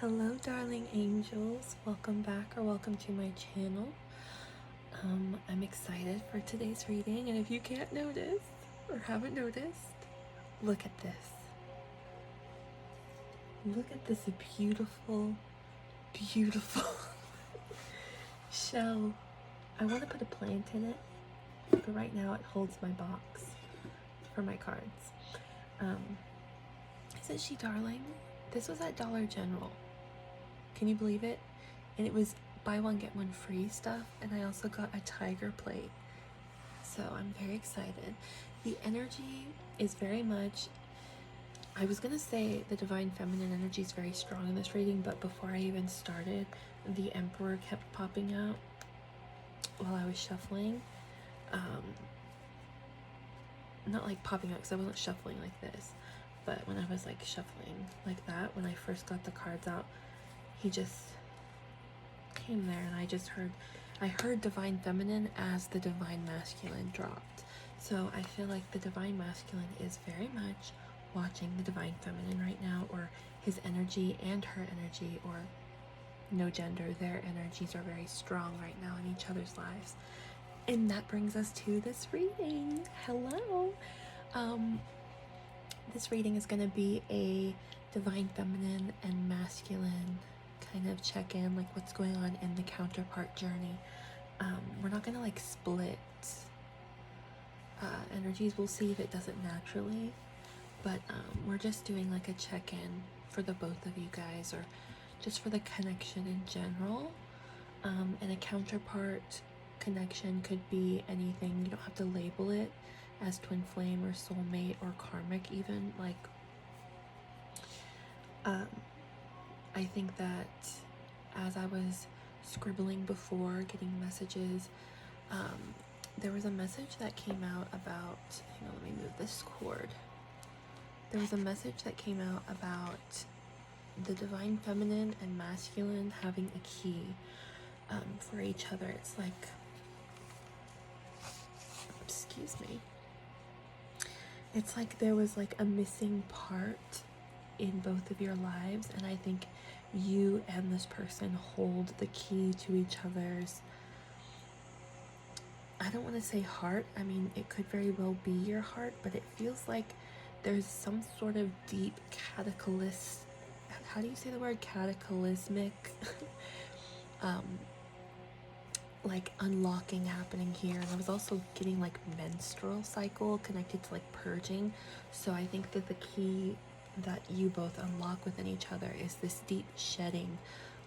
Hello darling angels, welcome back or welcome to my channel. I'm excited for today's reading, and if you can't notice or haven't noticed, look at this. Look at this beautiful, beautiful shell. I want to put a plant in it, but right now it holds my box for my cards. Isn't she darling? This was at Dollar General. Can you believe it? And it was buy one get one free stuff, and I also got a tiger plate, so I'm very excited. The energy is very much, I was gonna say the divine feminine energy is very strong in this reading, but before I even started, the Emperor kept popping out while I was shuffling. Not like popping out because I wasn't shuffling like this, but when I was like shuffling like that, when I first got the cards out, he just came there, and I heard divine feminine as the divine masculine dropped. So I feel like the divine masculine is very much watching the divine feminine right now, or his energy and her energy, or no gender, their energies are very strong right now in each other's lives. And that brings us to this reading. Hello. This reading is going to be a divine feminine and masculine kind of check-in, like what's going on in the counterpart journey. We're not going to like split energies. We'll see if it does it naturally, but we're just doing like a check-in for the both of you guys, or just for the connection in general. And a counterpart connection could be anything. You don't have to label it as twin flame or soulmate or karmic even. Like I think that as I was scribbling before, getting messages, there was a message that came out about, hang on, let me move this cord. There was a message that came out about the divine feminine and masculine having a key for each other. It's like, excuse me, it's like there was like a missing part in both of your lives, and I think you and this person hold the key to each other's, I don't want to say heart, I mean it could very well be your heart, but it feels like there's some sort of deep cataclysm, how do you say the word, cataclysmic like unlocking happening here. And I was also getting like menstrual cycle connected to like purging. So I think that the key that you both unlock within each other is this deep shedding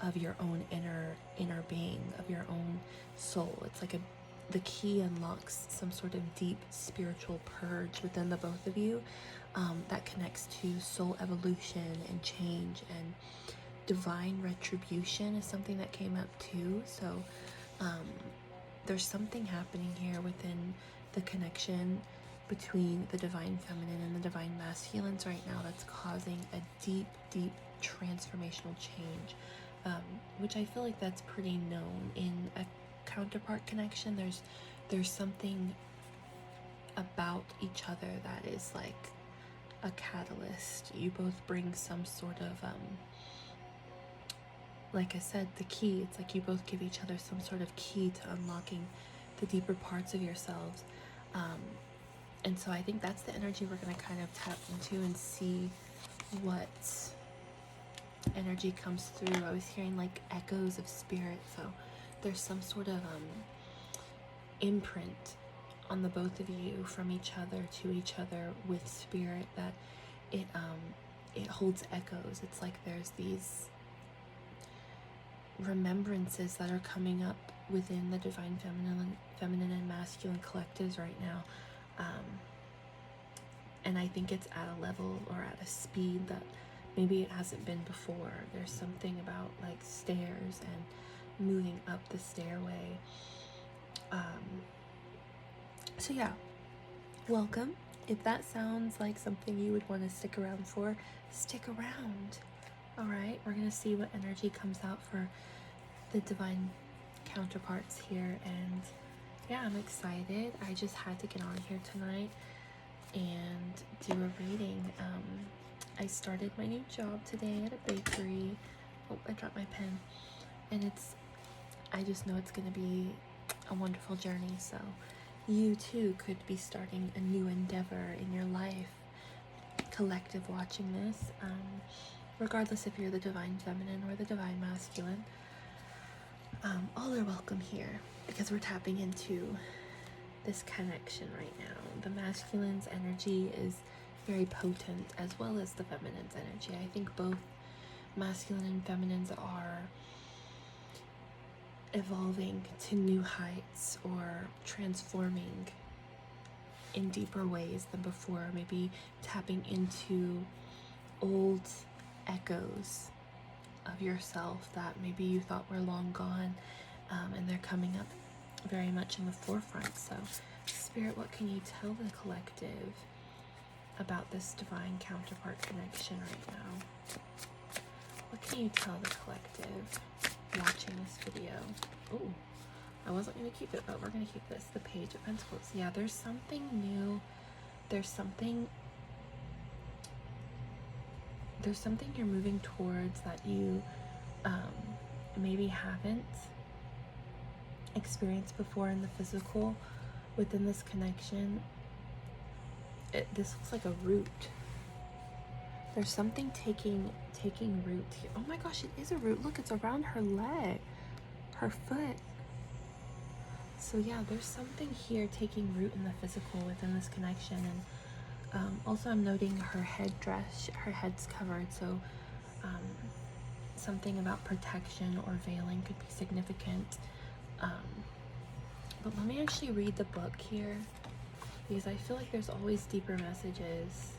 of your own inner being, of your own soul. It's like the key unlocks some sort of deep spiritual purge within the both of you, that connects to soul evolution and change, and divine retribution is something that came up too. So there's something happening here within the connection between the divine feminine and the divine masculines right now that's causing a deep, deep transformational change, which I feel like that's pretty known in a counterpart connection. There's something about each other that is like a catalyst. You both bring some sort of like I said, the key. It's like you both give each other some sort of key to unlocking the deeper parts of yourselves. And so I think that's the energy we're going to kind of tap into and see what energy comes through. I was hearing like echoes of spirit, so there's some sort of imprint on the both of you from each other to each other with spirit, that it holds echoes. It's like there's these remembrances that are coming up within the divine feminine and masculine collectives right now, and I think it's at a level or at a speed that maybe it hasn't been before. There's something about like stairs and moving up the stairway. So yeah, welcome. If that sounds like something you would want to stick around for, stick around. Alright, we're going to see what energy comes out for the divine counterparts here, and yeah, I'm excited. I just had to get on here tonight and do a reading. I started my new job today at a bakery. Oh, I dropped my pen. And I just know it's going to be a wonderful journey. So you too could be starting a new endeavor in your life, collective watching this, regardless if you're the divine feminine or the divine masculine. All are welcome here because we're tapping into this connection right now. The masculine's energy is very potent, as well as the feminine's energy. I think both masculine and feminines are evolving to new heights or transforming in deeper ways than before, maybe tapping into old echoes of yourself that maybe you thought were long gone, and they're coming up very much in the forefront. So Spirit, what can you tell the collective about this divine counterpart connection right now? What can you tell the collective watching this video? Oh, I wasn't going to keep it, but we're going to keep this. The Page of Pentacles. Yeah, there's something new. There's something you're moving towards that you maybe haven't experienced before in the physical. Within this connection, this looks like a root. There's something taking root here. Oh my gosh, it is a root. Look, it's around her leg, her foot. So yeah, there's something here taking root in the physical within this connection. And also I'm noting her headdress, her head's covered, so something about protection or veiling could be significant. But let me actually read the book here, because I feel like there's always deeper messages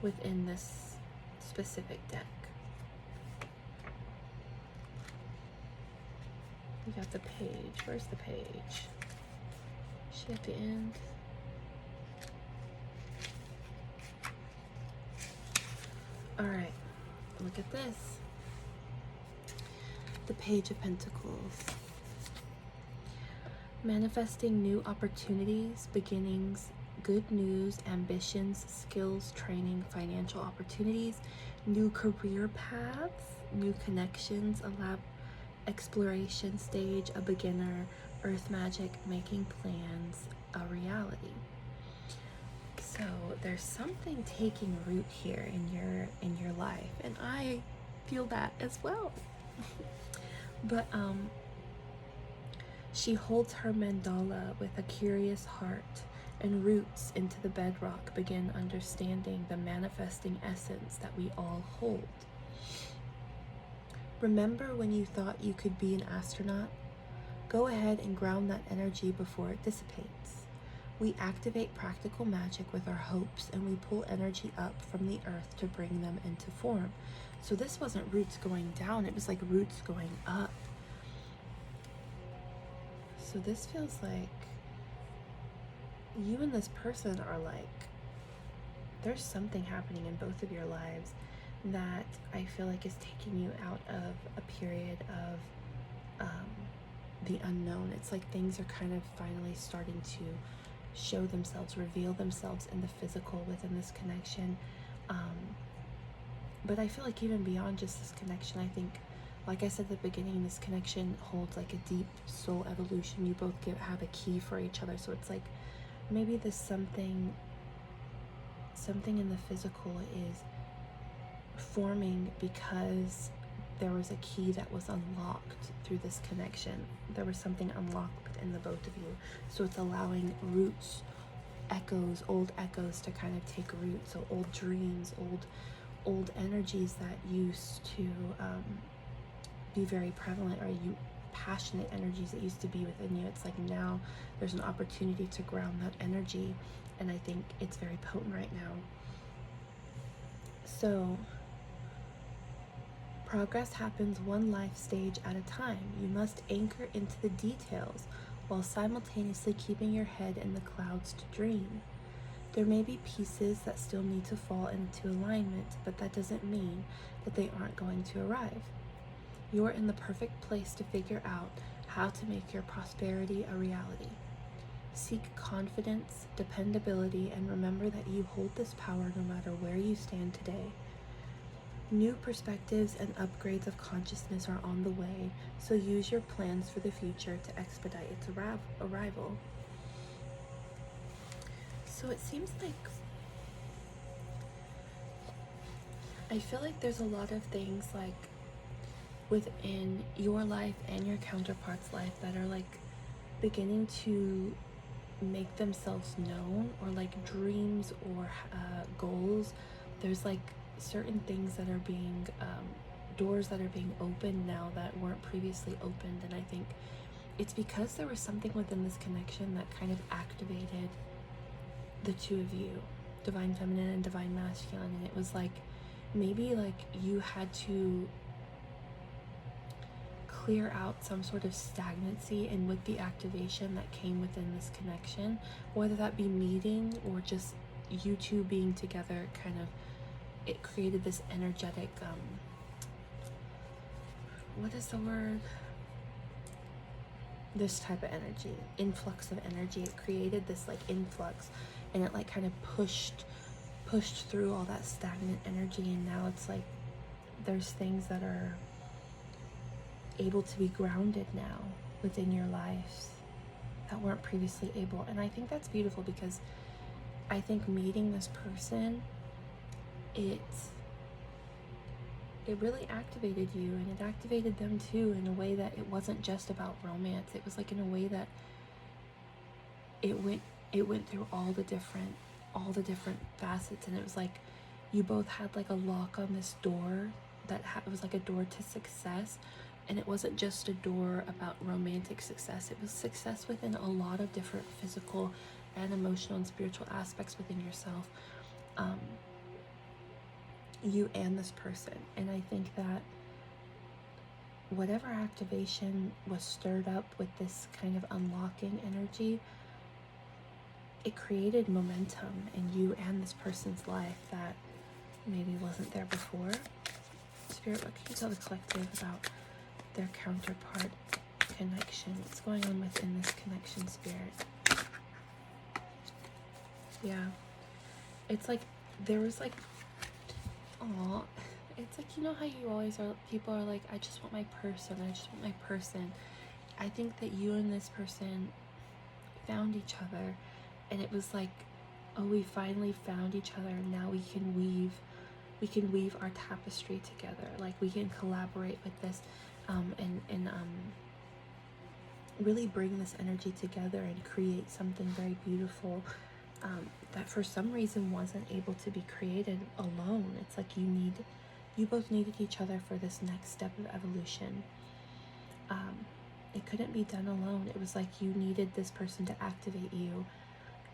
within this specific deck. We got the Page. Where's the Page? Is she at the end? Alright, look at this. The Page of Pentacles. Manifesting new opportunities, beginnings, good news, ambitions, skills, training, financial opportunities, new career paths, new connections, a lab exploration stage, a beginner, earth magic, making plans, a reality. So there's something taking root here in your life, and I feel that as well. But she holds her mandala with a curious heart, and roots into the bedrock begin understanding the manifesting essence that we all hold. Remember when you thought you could be an astronaut? Go ahead and ground that energy before it dissipates. We activate practical magic with our hopes, and we pull energy up from the earth to bring them into form. So this wasn't roots going down, it was like roots going up. So this feels like you and this person are like, there's something happening in both of your lives that I feel like is taking you out of a period of the unknown. It's like things are kind of finally starting to show themselves, reveal themselves in the physical within this connection. But I feel like even beyond just this connection, I think, like I said at the beginning, this connection holds like a deep soul evolution. You both have a key for each other. So it's like maybe this something in the physical is forming because there was a key that was unlocked through this connection. There was something unlocked within the both of you. So it's allowing roots, echoes, old echoes to kind of take root. So old dreams, old energies that used to be very prevalent, or you passionate energies that used to be within you. It's like now there's an opportunity to ground that energy, and I think it's very potent right now. So progress happens one life stage at a time. You must anchor into the details while simultaneously keeping your head in the clouds to dream. There may be pieces that still need to fall into alignment, but that doesn't mean that they aren't going to arrive. You're in the perfect place to figure out how to make your prosperity a reality. Seek confidence, dependability, and remember that you hold this power no matter where you stand today. New perspectives and upgrades of consciousness are on the way, so use your plans for the future to expedite its arrival. So it seems like, I feel like there's a lot of things like within your life and your counterpart's life that are like beginning to make themselves known, or like dreams or goals. There's like certain things that are being doors that are being opened now that weren't previously opened, and I think it's because there was something within this connection that kind of activated the two of you, divine feminine and divine masculine, and it was like maybe like you had to clear out some sort of stagnancy, and with the activation that came within this connection, whether that be meeting or just you two being together, kind of it created this energetic what is the word, this type of energy, influx of energy. It created this like influx, and it like kind of pushed through all that stagnant energy, and now it's like there's things that are able to be grounded now within your lives that weren't previously able. And I think that's beautiful, because I think meeting this person, it really activated you, and it activated them too, in a way that it wasn't just about romance. It was like in a way that it went through all the different facets, and it was like you both had like a lock on this door that it was like a door to success. And it wasn't just a door about romantic success. It was success within a lot of different physical and emotional and spiritual aspects within yourself, you and this person. And I think that whatever activation was stirred up with this kind of unlocking energy, it created momentum in you and this person's life that maybe wasn't there before. Spirit, what can you tell the collective about their counterpart connection? What's going on within this connection, Spirit? Yeah, it's like there was like, aw, it's like, you know how you always are, people are like, I just want my person, I just want my person. I think that you and this person found each other, and it was like, oh, we finally found each other, and now we can weave our tapestry together. Like we can collaborate with this, and really bring this energy together and create something very beautiful, that for some reason wasn't able to be created alone. It's like you both needed each other for this next step of evolution. It couldn't be done alone. It was like you needed this person to activate you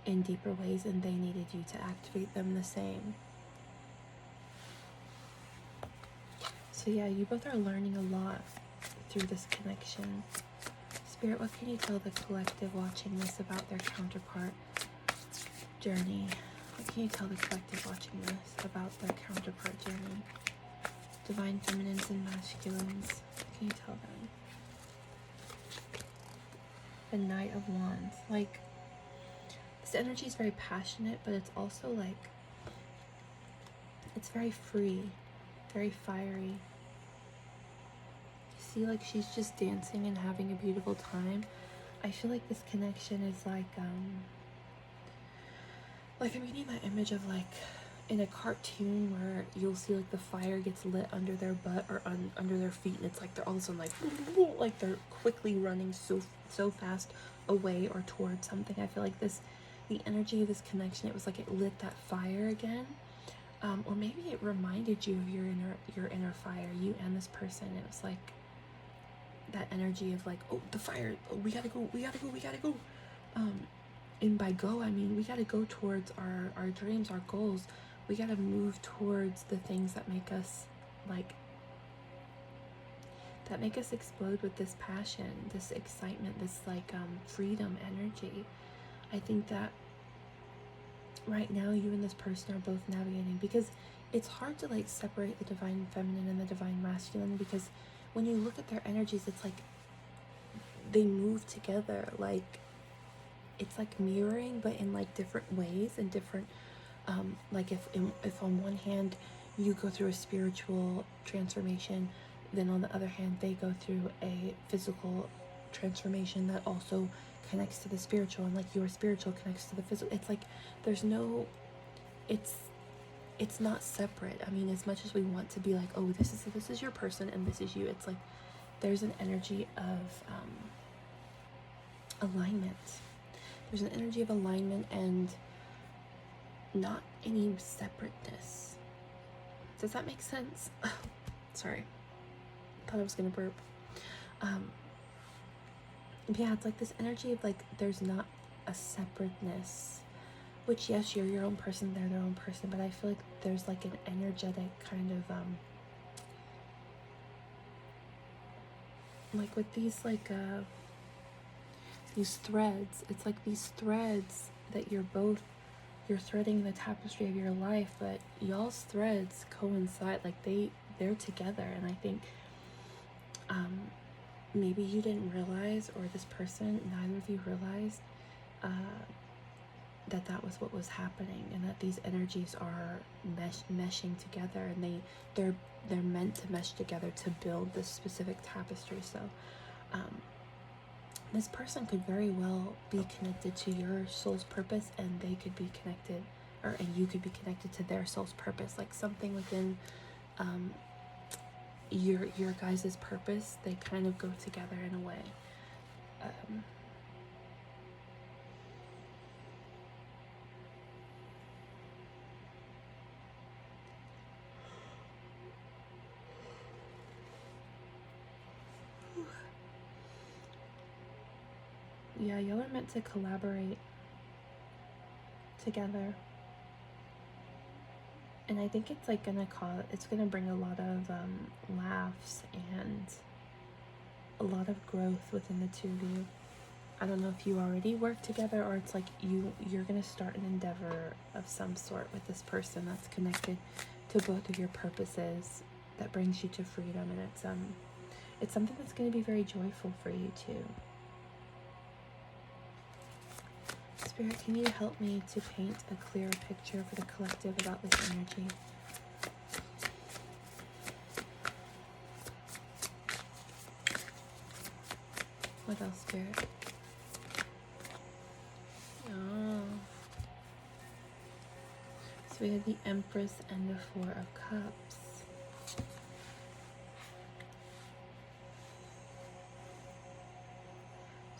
in deeper ways, and they needed you to activate them the same. So yeah, you both are learning a lot through this connection. Spirit, what can you tell the collective watching this about their counterpart journey? What can you tell the collective watching this about their counterpart journey? Divine feminines and masculines, what can you tell them? The Knight of Wands. Like, this energy is very passionate, but it's also like, it's very free, very fiery. You see, like, she's just dancing and having a beautiful time. I feel like this connection is like I'm getting that image of like in a cartoon where you'll see like the fire gets lit under their butt or under their feet, and it's like they're all of a sudden like they're quickly running so fast away or towards something. I feel like the energy of this connection, it was like it lit that fire again, or maybe it reminded you of your inner fire, you and this person. It was like that energy of like, oh, the fire, oh, we gotta go. And by go, I mean we gotta go towards our dreams, our goals. We gotta move towards the things that make us explode with this passion, this excitement, this like freedom energy. I think that right now you and this person are both navigating, because it's hard to like separate the divine feminine and the divine masculine, because when you look at their energies, it's like they move together. Like it's like mirroring, but in like different ways and different like if on one hand you go through a spiritual transformation, then on the other hand they go through a physical transformation that also connects to the spiritual, and like your spiritual connects to the physical. It's like there's no, it's not separate. I mean, as much as we want to be like, oh, this is your person and this is you, it's like there's an energy of alignment. There's an energy of alignment and not any separateness. Does that make sense? Sorry, thought I was gonna burp. Yeah, it's like this energy of like there's not a separateness, which yes, you're your own person, they're their own person, but I feel like there's like an energetic kind of like with these like these threads, it's like these threads that you're threading the tapestry of your life, but y'all's threads coincide, like they're together. And I think maybe you didn't realize, or this person, neither of you realized that was what was happening, and that these energies are meshing together, and they're meant to mesh together to build this specific tapestry. So this person could very well be connected to your soul's purpose, and they could be connected, and you could be connected to their soul's purpose, like something within your guys' purpose. They kind of go together in a way. Yeah, y'all are meant to collaborate together. And I think it's like it's gonna bring a lot of laughs and a lot of growth within the two of you. I don't know if you already work together, or it's like you're gonna start an endeavor of some sort with this person that's connected to both of your purposes, that brings you to freedom, and it's something that's gonna be very joyful for you too. Spirit, can you help me to paint a clearer picture for the collective about this energy? What else, Spirit? Oh. So we have the Empress and the Four of Cups.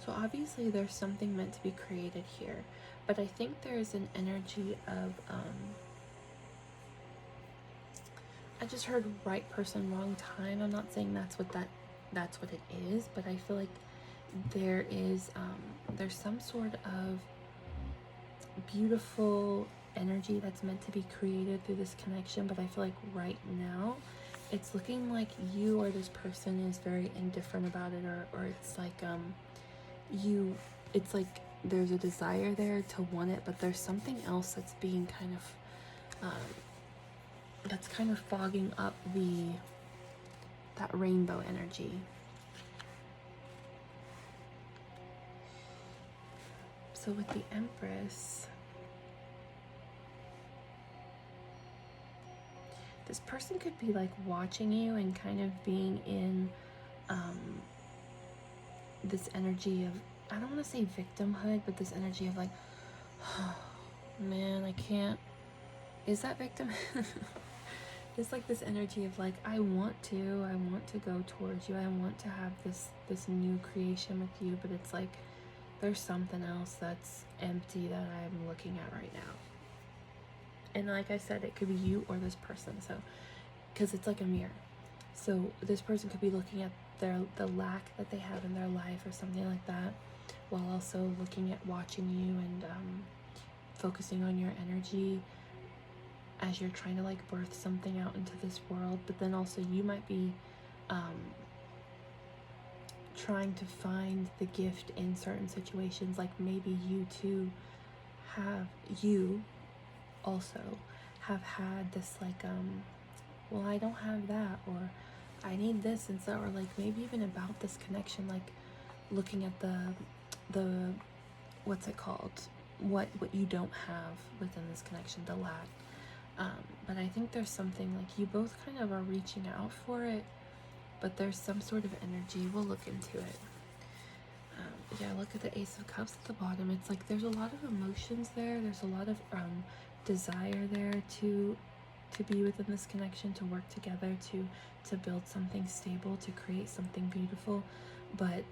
So obviously there's something meant to be created here, but I think there's an energy of, I just heard right person, wrong time. I'm not saying that's what it is, but I feel like there is, there's some sort of beautiful energy that's meant to be created through this connection, but I feel like right now it's looking like you or this person is very indifferent about it, or it's like, it's like there's a desire there to want it, but there's something else that's being kind of fogging up that rainbow energy. So with the Empress, this person could be like watching you and kind of being in this energy of, I don't want to say victimhood, but this energy of like, oh, man, I can't, is that victim? It's like this energy of like, I want to go towards you, I want to have this new creation with you, but it's like there's something else that's empty that I'm looking at right now. And like I said, it could be you or this person, so because it's like a mirror. So this person could be looking at the lack that they have in their life or something like that, while also looking at watching you and focusing on your energy as you're trying to like birth something out into this world. But then also you might be trying to find the gift in certain situations, like maybe you also have had this like well, I don't have that, or I need this instead, or like maybe even about this connection, like looking at the what's it called, what you don't have within this connection, the lack, But I think there's something like you both kind of are reaching out for it, but there's some sort of energy. We'll look into it. Yeah, look at the Ace of Cups at the bottom. It's like there's a lot of emotions there. There's a lot of desire there to be within this connection, to work together, to build something stable, to create something beautiful. But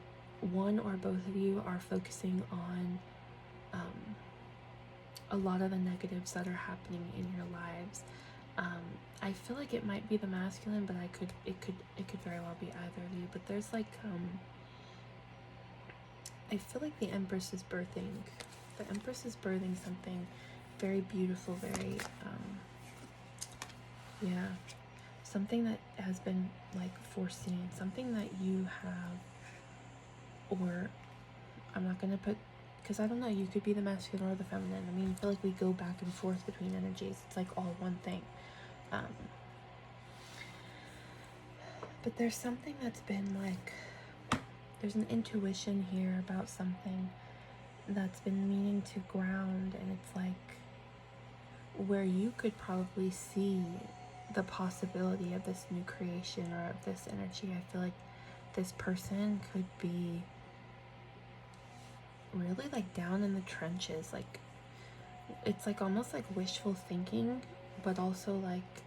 one or both of you are focusing on a lot of the negatives that are happening in your lives. I feel like it might be the masculine, but it could very well be either of you. But there's like I feel like the Empress is birthing. The Empress is birthing something very beautiful, very yeah, something that has been like foreseen, something that you have, or I'm not gonna put, because I don't know, you could be the masculine or the feminine. I mean, I feel like we go back and forth between energies. It's like all one thing. But there's something that's been like, there's an intuition here about something that's been meaning to ground, and it's like where you could probably see the possibility of this new creation or of this energy. I feel like this person could be really like down in the trenches. Like it's like almost like wishful thinking, but also like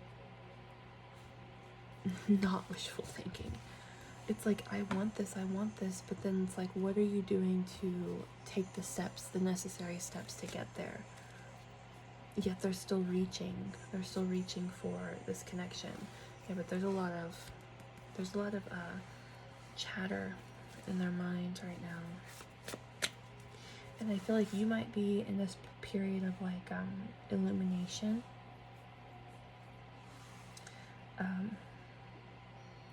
not wishful thinking. It's like, I want this, but then it's like, what are you doing to take the steps, the necessary steps to get there? Yet they're still reaching for this connection. Yeah, but there's a lot of chatter in their minds right now. And I feel like you might be in this period of like illumination.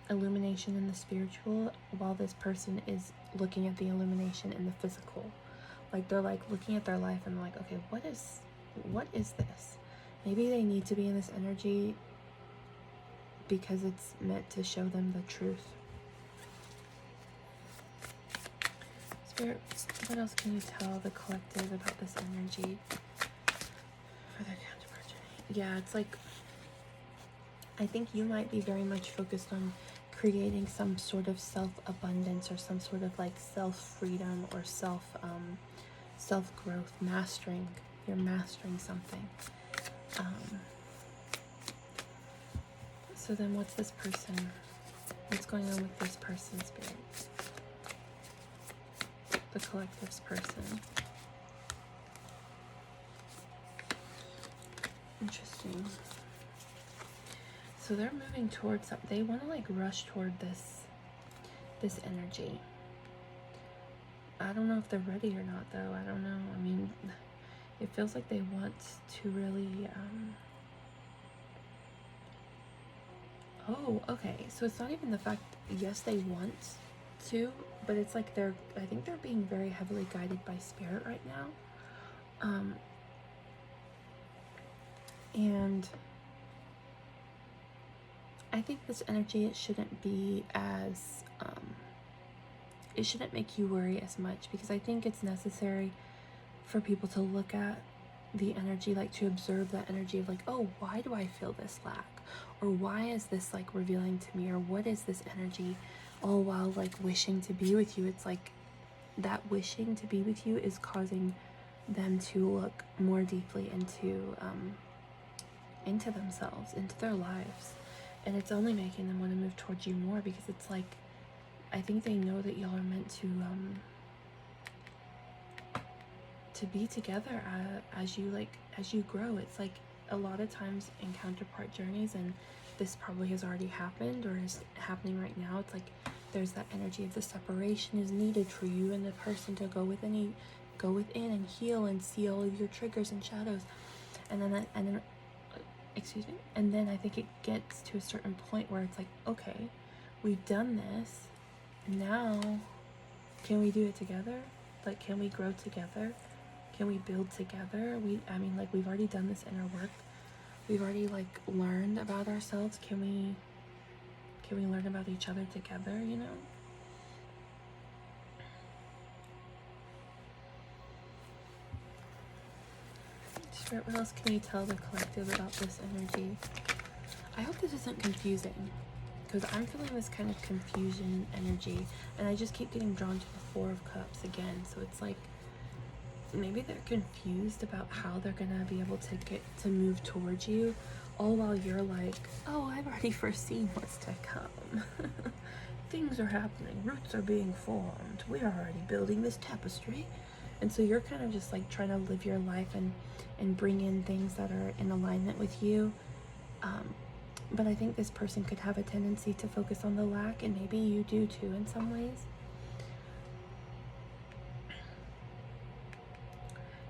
Illumination in the spiritual, while this person is looking at the illumination in the physical. Like they're like looking at their life and they're like, okay, what is this? Maybe they need to be in this energy because it's meant to show them the truth. Spirit, what else can you tell the collective about this energy for the counterpart journey? Yeah, it's like, I think you might be very much focused on creating some sort of self-abundance or some sort of like self-freedom or self-growth, mastering. You're mastering something. So then what's this person? What's going on with this person, Spirit? The collective's person. Interesting. So they're moving towards something. They want to like rush toward this energy. I don't know if they're ready or not, though. I don't know. I mean, it feels like they want to really oh, okay. So it's not even the fact, yes, they want to, but it's like I think they're being very heavily guided by spirit right now. And I think this energy, it shouldn't be as, it shouldn't make you worry as much, because I think it's necessary for people to look at the energy, like to observe that energy of like, oh, why do I feel this lack? Or why is this like revealing to me? Or what is this energy? All while like wishing to be with you. It's like that wishing to be with you is causing them to look more deeply into themselves, into their lives. And it's only making them want to move towards you more, because it's like, I think they know that y'all are meant to be together as you grow. It's like a lot of times in counterpart journeys, and this probably has already happened or is happening right now, it's like there's that energy of the separation is needed for you and the person to go within and heal and see all of your triggers and shadows. And then excuse me, and then I think it gets to a certain point where it's like, okay, we've done this, now can we do it together? Like, can we grow together? Can we build together? I mean, like, we've already done this inner work. We've already like learned about ourselves. Can we learn about each other together, you know? Spirit, what else can you tell the collective about this energy? I hope this isn't confusing, because I'm feeling this kind of confusion energy, and I just keep getting drawn to the Four of Cups again. So it's like maybe they're confused about how they're gonna be able to get to move towards you, all while you're like, oh, I've already foreseen what's to come. Things are happening, roots are being formed, we're already building this tapestry. And so you're kind of just like trying to live your life and bring in things that are in alignment with you. But I think this person could have a tendency to focus on the lack, and maybe you do too in some ways.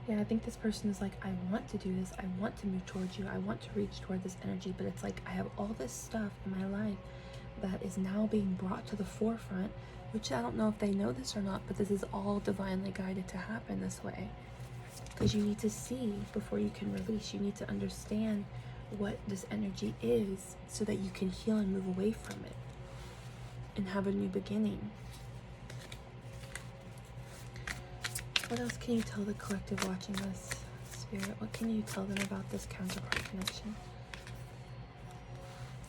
Yeah, I think this person is like, I want to do this, I want to move towards you, I want to reach toward this energy, but it's like I have all this stuff in my life that is now being brought to the forefront, which I don't know if they know this or not, but this is all divinely guided to happen this way. Because you need to see before you can release. You need to understand what this energy is so that you can heal and move away from it and have a new beginning. What else can you tell the collective watching this, Spirit? What can you tell them about this counterpart connection?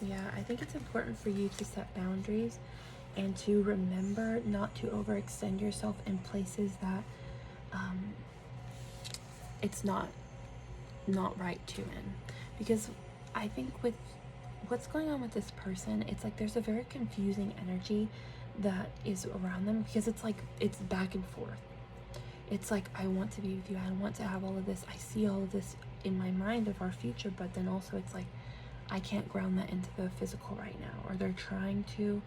Yeah, I think it's important for you to set boundaries and to remember not to overextend yourself in places that it's not right to in. Because I think with what's going on with this person, it's like there's a very confusing energy that is around them, because it's like it's back and forth. It's like, I want to be with you, I want to have all of this, I see all of this in my mind of our future, but then also it's like I can't ground that into the physical right now, or they're trying to,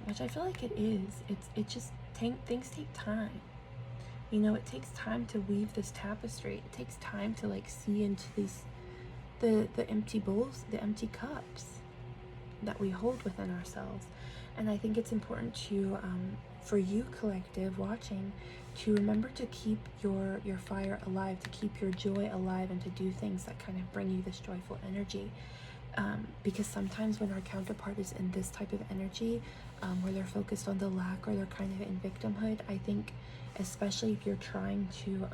which I feel like it is. It just things take time. You know, it takes time to weave this tapestry. It takes time to like see into these the empty bowls, the empty cups that we hold within ourselves. And I think it's important to for you collective watching to remember to keep your fire alive, to keep your joy alive, and to do things that kind of bring you this joyful energy. Because sometimes when our counterpart is in this type of energy, where they're focused on the lack or they're kind of in victimhood, I think especially if you're trying to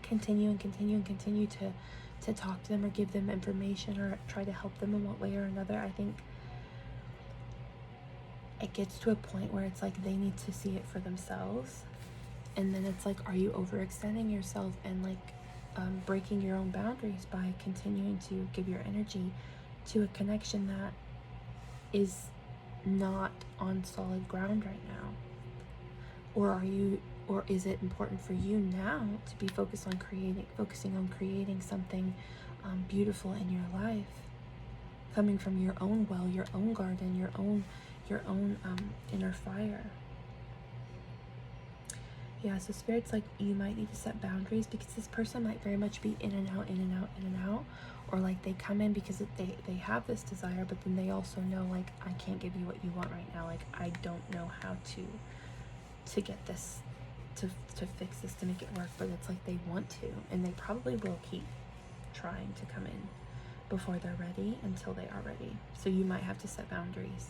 continue to talk to them or give them information or try to help them in one way or another, I think it gets to a point where it's like they need to see it for themselves. And then it's like, are you overextending yourself and like breaking your own boundaries by continuing to give your energy to a connection that is not on solid ground right now? Or is it important for you now to be focusing on creating something beautiful in your life, coming from your own well, your own garden, your own inner fire? Yeah, so Spirit's like, you might need to set boundaries, because this person might very much be in and out, or like they come in because they have this desire, but then they also know like, I can't give you what you want right now, like I don't know how to get this to fix this, to make it work, but it's like they want to, and they probably will keep trying to come in before they're ready, until they are ready. So you might have to set boundaries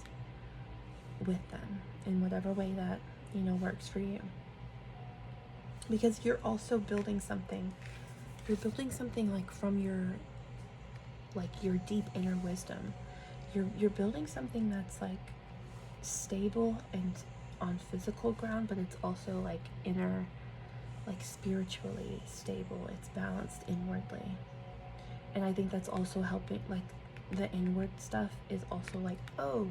with them in whatever way that, you know, works for you. Because you're also building something. You're building something like from your deep inner wisdom. You're building something that's like stable and on physical ground, but it's also like inner, like spiritually stable. It's balanced inwardly. And I think that's also helping, like the inward stuff is also like, oh,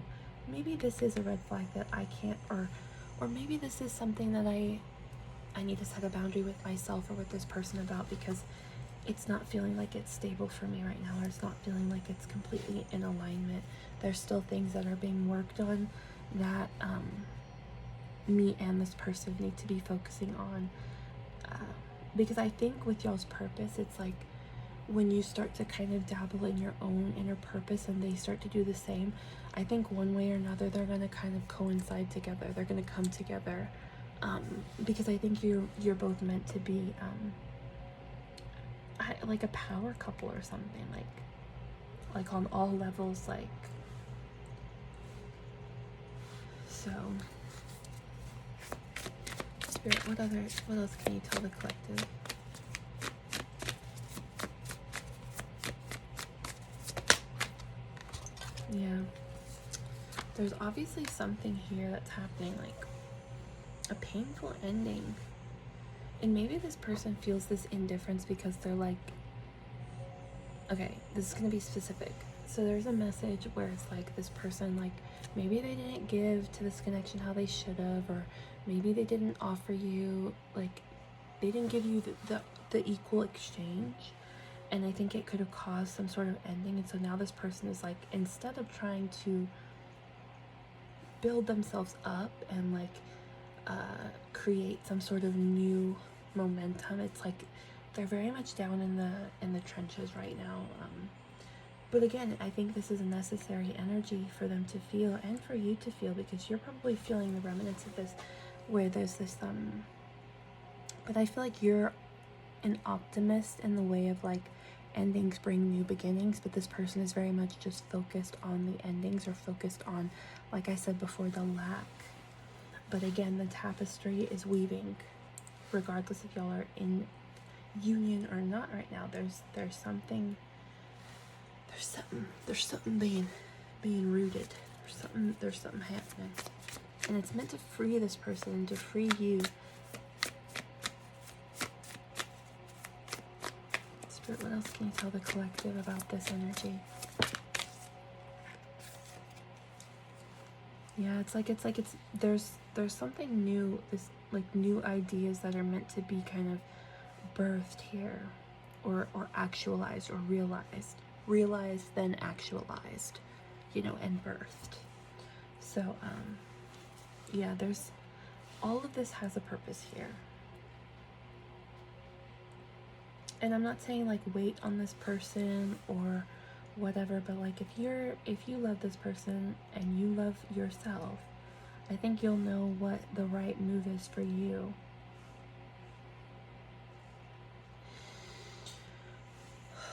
maybe this is a red flag that I can't, or maybe this is something that I need to set a boundary with myself or with this person about, because it's not feeling like it's stable for me right now, or it's not feeling like it's completely in alignment. There's still things that are being worked on that me and this person need to be focusing on, because I think with y'all's purpose, it's like when you start to kind of dabble in your own inner purpose and they start to do the same, I think one way or another they're going to kind of coincide together, they're going to come together, because I think you're both meant to be like a power couple or something, like on all levels, like. So Spirit, what else can you tell the collective? Yeah. There's obviously something here that's happening, like a painful ending. And maybe this person feels this indifference because they're like, okay, this is going to be specific. So there's a message where it's like this person, like, maybe they didn't give to this connection how they should have, or maybe they didn't offer you, like, they didn't give you the equal exchange. And I think it could have caused some sort of ending. And so now this person is like, instead of trying to build themselves up and like create some sort of new momentum, it's like they're very much down in the trenches right now. But again, I think this is a necessary energy for them to feel and for you to feel, because you're probably feeling the remnants of this, where there's this but I feel like you're an optimist in the way of like endings bring new beginnings, but this person is very much just focused on the endings, or focused on, like I said before, the lack. But again, the tapestry is weaving regardless if y'all are in union or not right now. There's something being rooted. There's something happening, and it's meant to free this person and to free you. Spirit, what else can you tell the collective about this energy? Yeah, it's there's something new, this like new ideas that are meant to be kind of birthed here, or actualized, or realized then actualized, and birthed. So yeah, there's all of this has a purpose here. And I'm not saying like wait on this person or whatever, but like if you love this person and you love yourself, I think you'll know what the right move is for you.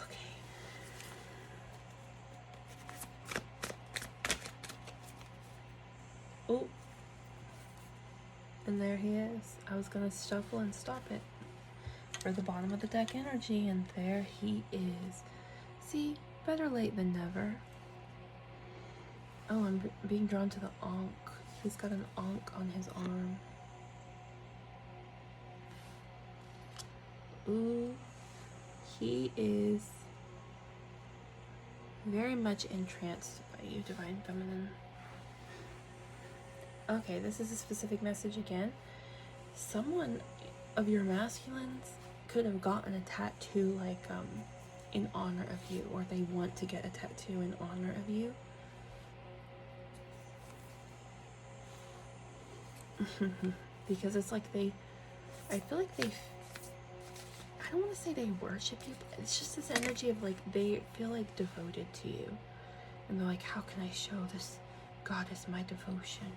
Okay. Oh, and there he is. I was gonna shuffle and stop it for the bottom of the deck energy, and there he is. See, better late than never. Oh, I'm being drawn to the Ankh. He's got an Ankh on his arm. Ooh, he is very much entranced by you, Divine Feminine. Okay, this is a specific message again. Someone of your masculines could have gotten a tattoo like in honor of you, or they want to get a tattoo in honor of you. Because it's like I feel like I don't want to say they worship you, but it's just this energy of like they feel like devoted to you, and they're like, how can I show this goddess my devotion?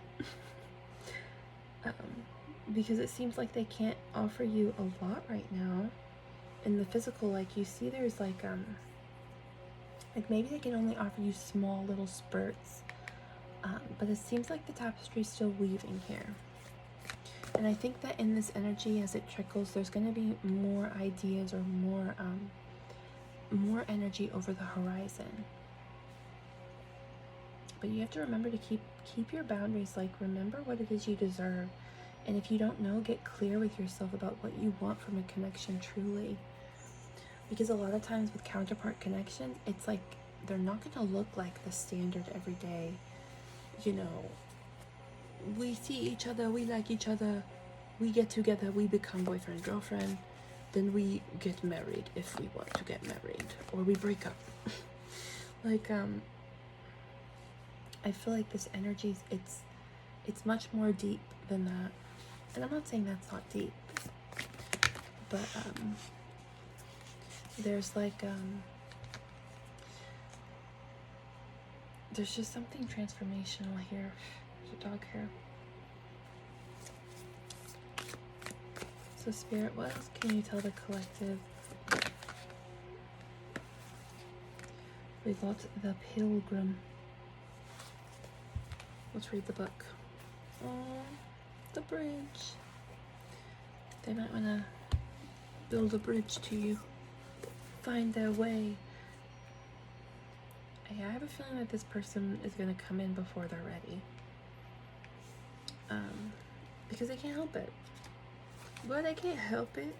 Because it seems like they can't offer you a lot right now in the physical. Like you see there's like maybe they can only offer you small little spurts, but it seems like the tapestry is still weaving here. And I think that in this energy, as it trickles, there's going to be more ideas, or more energy over the horizon. But you have to remember to keep your boundaries. Like, remember what it is you deserve. And if you don't know, get clear with yourself about what you want from a connection truly. Because a lot of times with counterpart connections, it's like they're not going to look like the standard every day. We see each other, we like each other, we get together, we become boyfriend, girlfriend, then we get married if we want to get married, or we break up. Like, I feel like this energy, it's much more deep than that. And I'm not saying that's not deep, but there's like there's just something transformational here. There's a dog here. So Spirit, what else can you tell the collective? We got the Pilgrim. Let's read the book. Oh, the bridge. They might want to build a bridge to you. Find their way. Yeah, I have a feeling that this person is going to come in before they're ready. Because they can't help it. But they can't help it.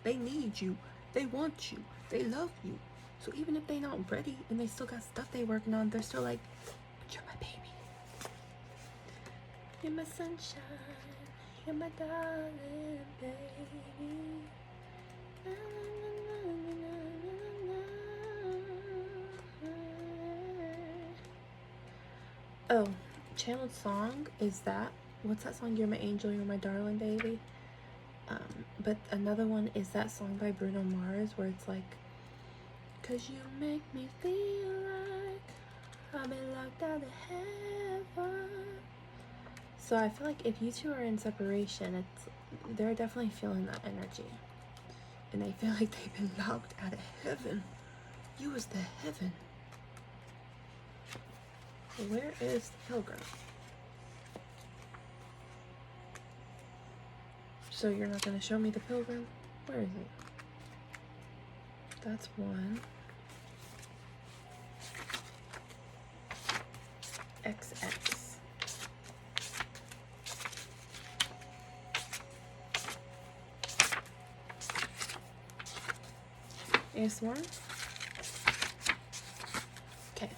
They need you. They want you. They love you. So even if they're not ready and they still got stuff they working on, they're still like, but you're my baby. You're my sunshine. You're my darling baby. Oh, channeled song is that. What's that song? You're my angel, you're my darling baby. But another one is that song by Bruno Mars where it's like, 'cause you make me feel like I've been locked out of heaven. So I feel like if you two are in separation, they're definitely feeling that energy. And they feel like they've been locked out of heaven. You was the heaven. Where is the pilgrim? So you're not going to show me the pilgrim? Where is it? That's one. XX. ASMR? Okay.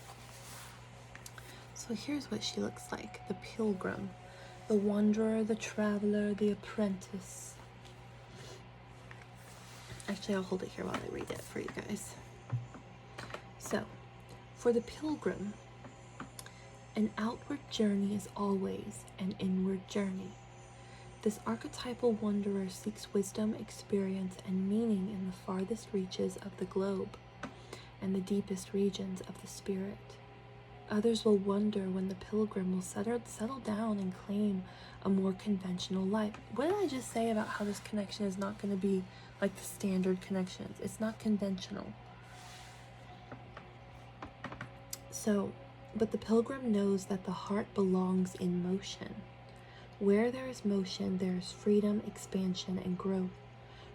So here's what she looks like. The pilgrim. The wanderer, the traveler, the apprentice. Actually, I'll hold it here while I read it for you guys. So, for the pilgrim, an outward journey is always an inward journey. This archetypal wanderer seeks wisdom, experience, and meaning in the farthest reaches of the globe and the deepest regions of the spirit. Others will wonder when the pilgrim will settle down and claim a more conventional life. What did I just say about how this connection is not going to be like the standard connections? It's not conventional. So, but the pilgrim knows that the heart belongs in motion. Where there is motion, there is freedom, expansion, and growth.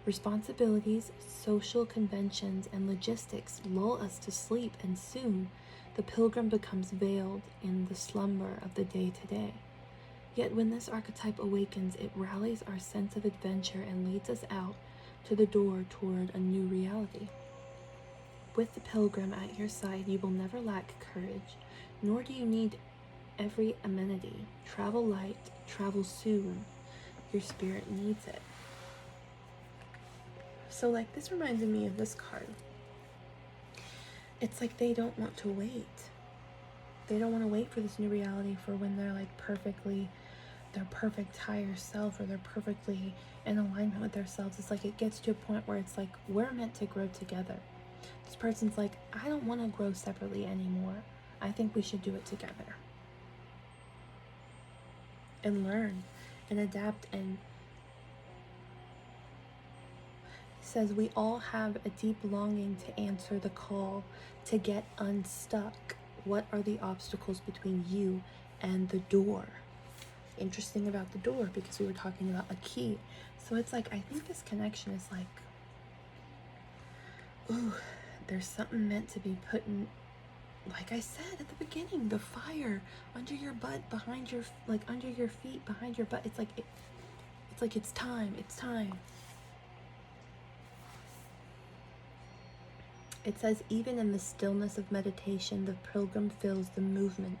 Responsibilities, social conventions, and logistics lull us to sleep, and soon the pilgrim becomes veiled in the slumber of the day-to-day. Yet when this archetype awakens, it rallies our sense of adventure and leads us out to the door toward a new reality. With the pilgrim at your side, you will never lack courage, nor do you need every amenity. Travel light, travel soon. Your spirit needs it. So like this reminded me of this card. It's like they don't want to wait. They don't want to wait for this new reality for when they're like their perfect higher self, or they're perfectly in alignment with themselves. It's like it gets to a point where it's like we're meant to grow together. This person's like, I don't want to grow separately anymore. I think we should do it together. And learn and adapt. And says we all have a deep longing to answer the call, to get unstuck. What are the obstacles between you and the door? Interesting about the door, because we were talking about a key. So it's like, I think this connection is like, ooh, there's something meant to be put in, like I said at the beginning, the fire under your butt, behind your, like under your feet, behind your butt. It's like, it's time. It says, even in the stillness of meditation, the pilgrim feels the movement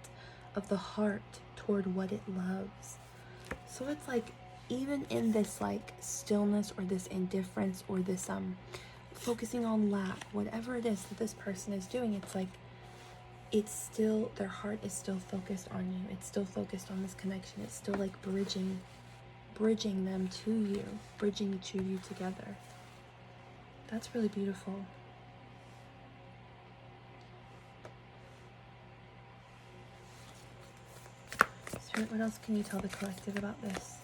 of the heart toward what it loves. So it's like, even in this like stillness, or this indifference, or this focusing on lack, whatever it is that this person is doing, it's like, it's still, their heart is still focused on you. It's still focused on this connection. It's still like bridging them to you, bridging to you together. That's really beautiful. Spirit, what else can you tell the collective about this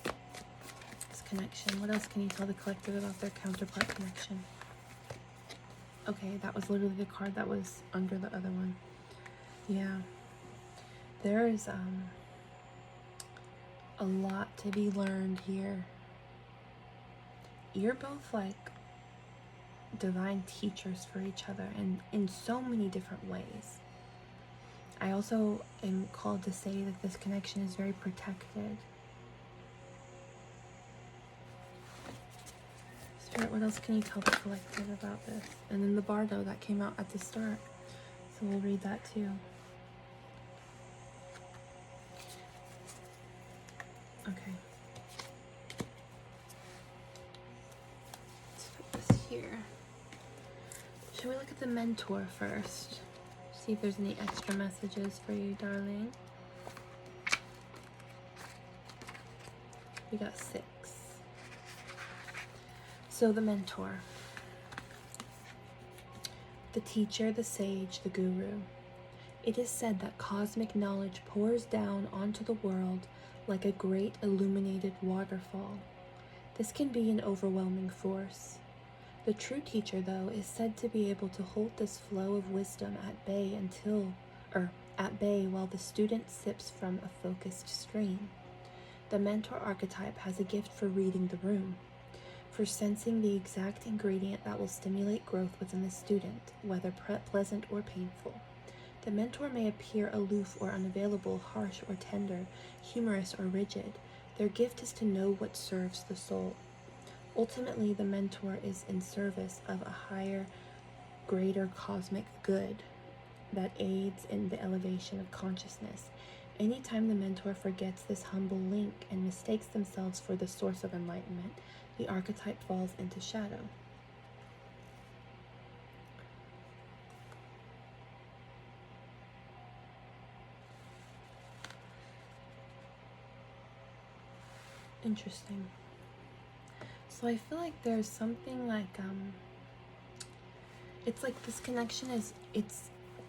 connection? What else can you tell the collective about their counterpart connection? Okay, that was literally the card that was under the other one. Yeah. There is a lot to be learned here. You're both like divine teachers for each other, and in so many different ways. I also am called to say that this connection is very protected. Spirit, what else can you tell the collective about this? And then the Bardo that came out at the start. So we'll read that too. Okay. Let's put this here. Should we look at the mentor first? See if there's any extra messages for you, darling. We got 6. So the mentor. The teacher, the sage, the guru. It is said that cosmic knowledge pours down onto the world like a great illuminated waterfall. This can be an overwhelming force. The true teacher, though, is said to be able to hold this flow of wisdom at bay while the student sips from a focused stream. The mentor archetype has a gift for reading the room, for sensing the exact ingredient that will stimulate growth within the student, whether pleasant or painful. The mentor may appear aloof or unavailable, harsh or tender, humorous or rigid. Their gift is to know what serves the soul. Ultimately, the mentor is in service of a higher, greater cosmic good that aids in the elevation of consciousness. Anytime the mentor forgets this humble link and mistakes themselves for the source of enlightenment, the archetype falls into shadow. Interesting. So I feel like there's something like, it's like this connection is,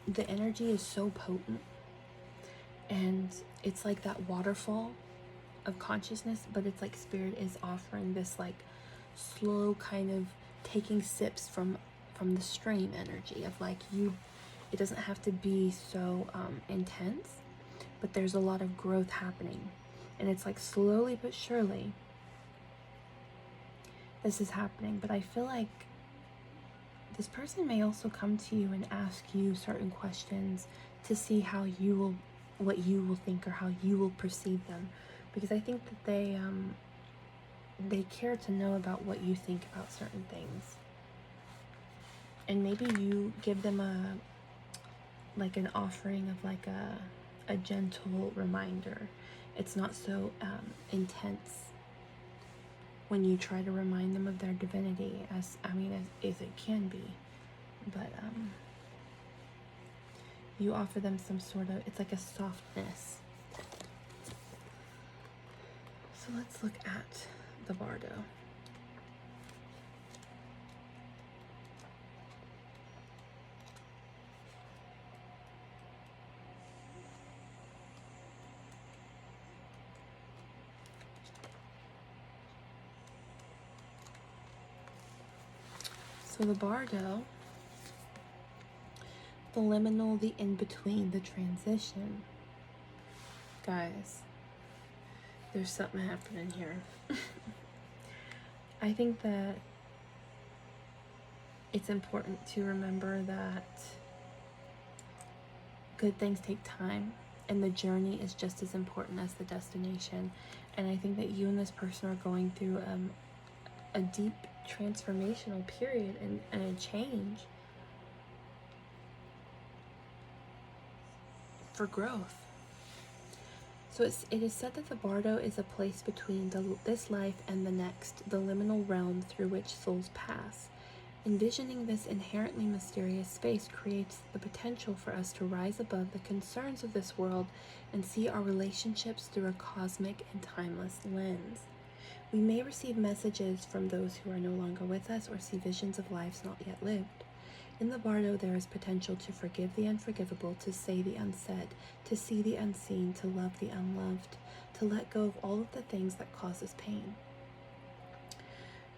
the energy is so potent, and it's like that waterfall of consciousness, but it's like Spirit is offering this like slow kind of taking sips from the stream energy of like it doesn't have to be so intense, but there's a lot of growth happening, and it's like slowly but surely this is happening. But I feel like this person may also come to you and ask you certain questions to see how you will, what you will think or how you will perceive them, because I think that they care to know about what you think about certain things. And maybe you give them an offering of like a gentle reminder. It's not so intense when you try to remind them of their divinity, as it can be, but you offer them some sort of, it's like a softness. So let's look at the Bardo. So the Bardo, the liminal, the in-between, the transition. Guys, there's something happening here. I think that it's important to remember that good things take time, and the journey is just as important as the destination. And I think that you and this person are going through a deep transformational period and a change for growth. So it is said that the Bardo is a place between this life and the next, the liminal realm through which souls pass. Envisioning this inherently mysterious space creates the potential for us to rise above the concerns of this world and see our relationships through a cosmic and timeless lens. We may receive messages from those who are no longer with us or see visions of lives not yet lived. In the Bardo, there is potential to forgive the unforgivable, to say the unsaid, to see the unseen, to love the unloved, to let go of all of the things that cause us pain.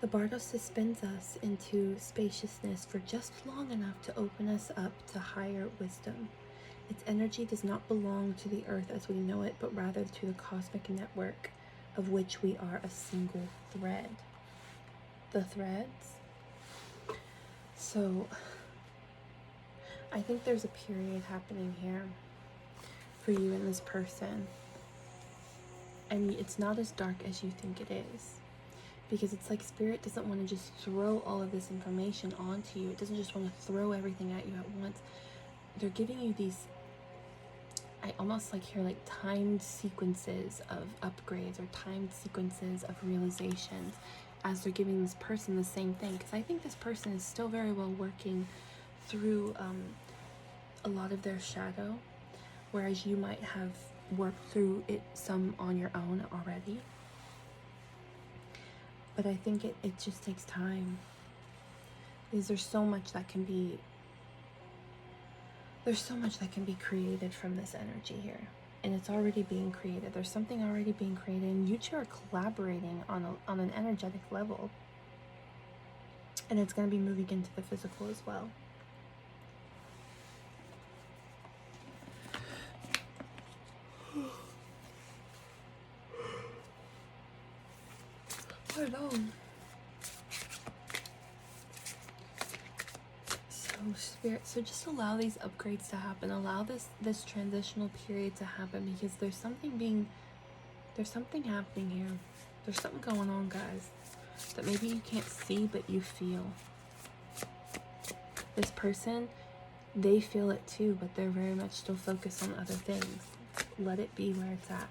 The Bardo suspends us into spaciousness for just long enough to open us up to higher wisdom. Its energy does not belong to the earth as we know it, but rather to the cosmic network of which we are a single thread. The threads. So I think there's a period happening here for you and this person. And it's not as dark as you think it is. Because it's like Spirit doesn't want to just throw all of this information onto you. It doesn't just want to throw everything at you at once. They're giving you these, I almost like hear like timed sequences of upgrades or timed sequences of realizations as they're giving this person the same thing. Because I think this person is still very well working through a lot of their shadow, whereas you might have worked through it some on your own already. But I think it just takes time. Because there's so much that can be created from this energy here. And it's already being created. There's something already being created, and you two are collaborating on an energetic level. And it's going to be moving into the physical as well. I know. So Spirit, so just allow these upgrades to happen. Allow this transitional period to happen, because there's something happening here. There's something going on, guys, that maybe you can't see, but you feel. This person, they feel it too, but they're very much still focused on other things. Let it be where it's at.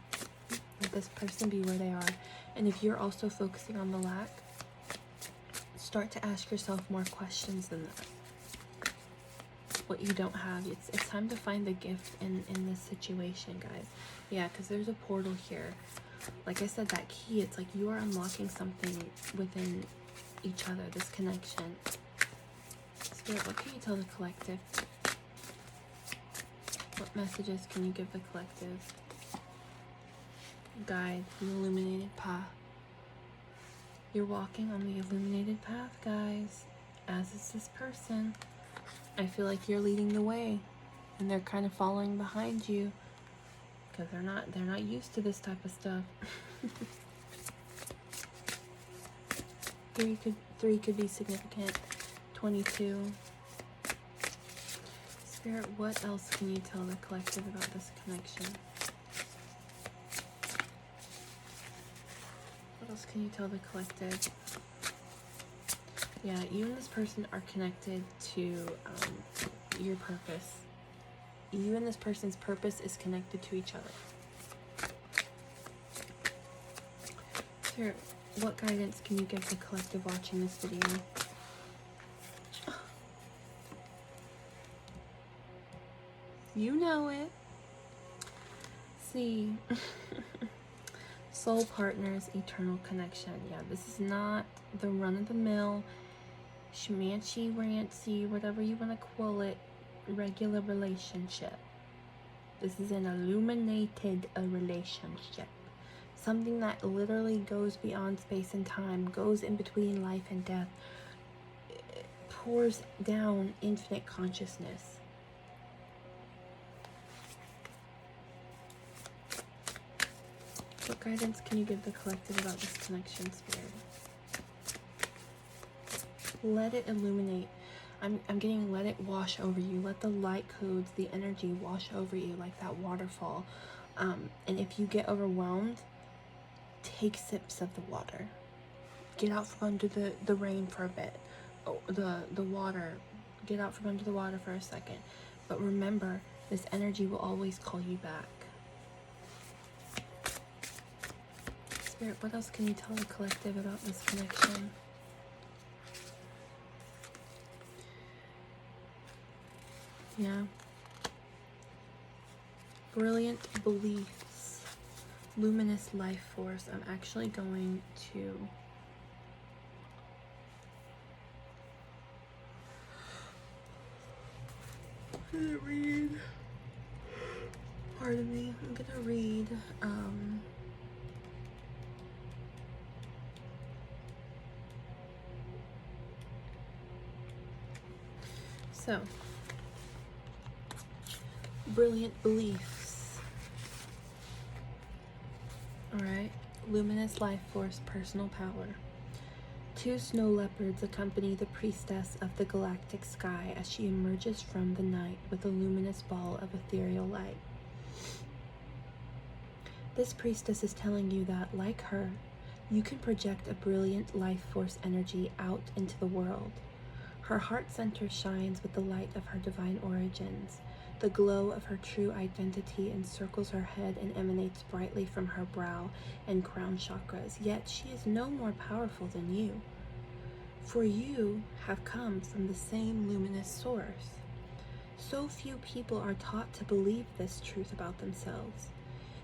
Let this person be where they are. And if you're also focusing on the lack, start to ask yourself more questions than that. What you don't have. It's time to find the gift in this situation, guys. Yeah, because there's a portal here. Like I said, that key, it's like you are unlocking something within each other, this connection. Spirit, what can you tell the collective? What messages can you give the collective? Guide the illuminated path. You're walking on the illuminated path, guys, as is this person. I feel like you're leading the way, and they're kind of following behind you, because they're not used to this type of stuff. Three could be significant. 22. Spirit, what else can you tell the collective about this connection? What else can you tell the collective? Yeah, you and this person are connected to your purpose. You and this person's purpose is connected to each other. Spirit, what guidance can you give the collective watching this video? You know it. See. Soul partners, eternal connection. Yeah, this is not the run-of-the-mill, schmancy, rancy, whatever you want to call it, regular relationship. This is an illuminated relationship. Something that literally goes beyond space and time, goes in between life and death, it pours down infinite consciousness. What guidance can you give the collective about this connection, Spirit? Let it illuminate. I'm getting let it wash over you. Let the light codes, the energy wash over you like that waterfall. And if you get overwhelmed, take sips of the water. Get out from under the rain for a bit. Oh, the water. Get out from under the water for a second. But remember, this energy will always call you back. Spirit, what else can you tell the collective about this connection? Yeah. Brilliant beliefs. Luminous life force. I'm actually going to read. Pardon me. I'm gonna read so brilliant beliefs. Alright. Luminous life force, personal power. 2 snow leopards accompany the priestess of the galactic sky as she emerges from the night with a luminous ball of ethereal light. This priestess is telling you that, like her, you can project a brilliant life force energy out into the world. Her heart center shines with the light of her divine origins. The glow of her true identity encircles her head and emanates brightly from her brow and crown chakras, yet she is no more powerful than you. For you have come from the same luminous source. So few people are taught to believe this truth about themselves.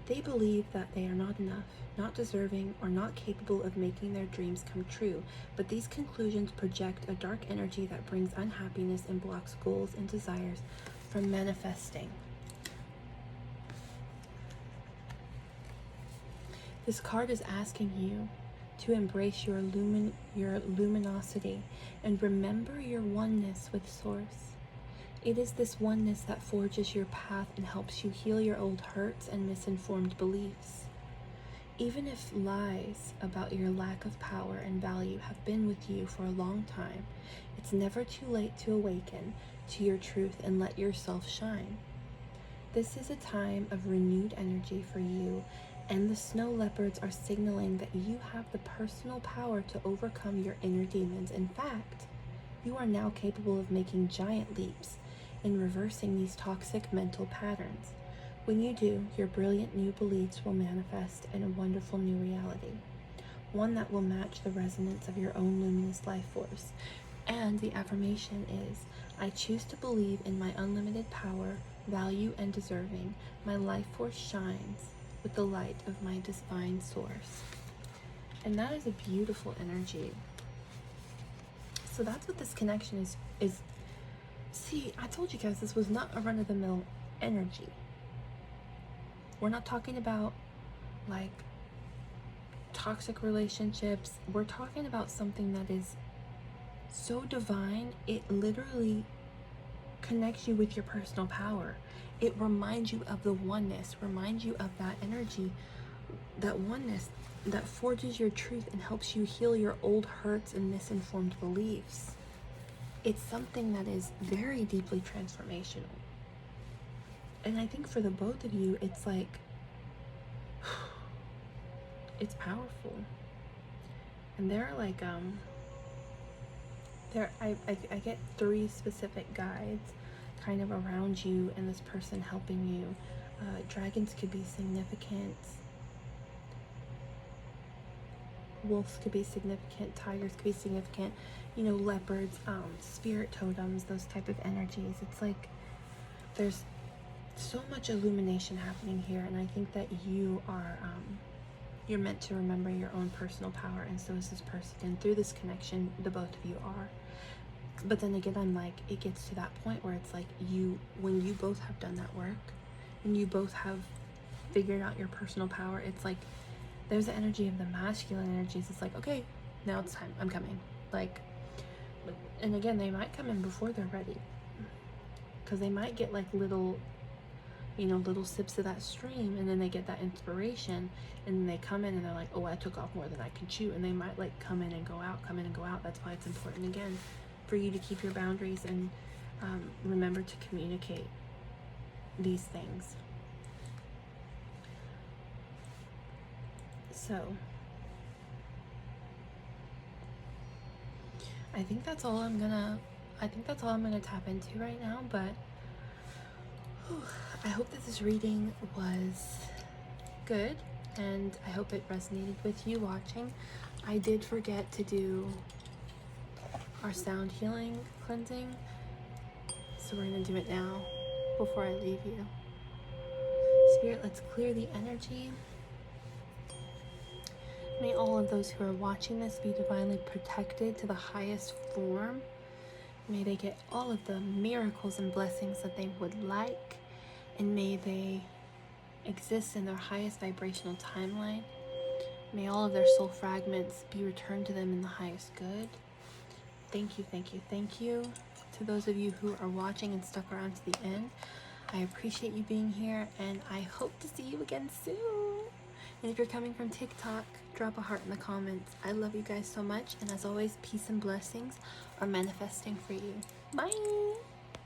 They believe that they are not enough, not deserving, or not capable of making their dreams come true, but these conclusions project a dark energy that brings unhappiness and blocks goals and desires from manifesting. This card is asking you to embrace your luminosity and remember your oneness with Source. It is this oneness that forges your path and helps you heal your old hurts and misinformed beliefs. Even if lies about your lack of power and value have been with you for a long time, it's never too late to awaken to your truth and let yourself shine. This is a time of renewed energy for you, and the snow leopards are signaling that you have the personal power to overcome your inner demons. In fact, you are now capable of making giant leaps in reversing these toxic mental patterns. When you do, your brilliant new beliefs will manifest in a wonderful new reality, one that will match the resonance of your own luminous life force. And the affirmation is, I choose to believe in my unlimited power, value, and deserving. My life force shines with the light of my divine source. And that is a beautiful energy. So that's what this connection is. See, I told you guys this was not a run-of-the-mill energy. We're not talking about like toxic relationships. We're talking about something that is so divine, it literally connects you with your personal power. It reminds you of the oneness, reminds you of that energy, that oneness that forges your truth and helps you heal your old hurts and misinformed beliefs. It's something that is very deeply transformational. And I think for the both of you, it's like, it's powerful. And there are like, I get 3 specific guides kind of around you and this person helping you. Dragons could be significant. Wolves could be significant. Tigers could be significant. You know, leopards, spirit totems, those type of energies. It's like there's so much illumination happening here, and I think that you are you're meant to remember your own personal power, and so is this person. And through this connection, the both of you are. But then again, I'm like, it gets to that point where it's like when you both have done that work and you both have figured out your personal power, it's like there's the energy of the masculine energies. It's like, okay, now it's time. I'm coming. Like, and again, they might come in before they're ready, because they might get like little sips of that stream, and then they get that inspiration, and then they come in and they're like, oh, I took off more than I can chew, and they might like come in and go out. That's why it's important, again, for you to keep your boundaries and remember to communicate these things. So I think that's all I'm gonna tap into right now, but I hope that this reading was good, and I hope it resonated with you watching. I did forget to do our sound healing cleansing, so we're gonna do it now before I leave you. Spirit, let's clear the energy. May all of those who are watching this be divinely protected to the highest form. May they get all of the miracles and blessings that they would like, and may they exist in their highest vibrational timeline. May all of their soul fragments be returned to them in the highest good. Thank you, thank you, thank you to those of you who are watching and stuck around to the end. I appreciate you being here, and I hope to see you again soon. And if you're coming from TikTok, drop a heart in the comments. I love you guys so much, and as always, peace and blessings are manifesting for you. Bye!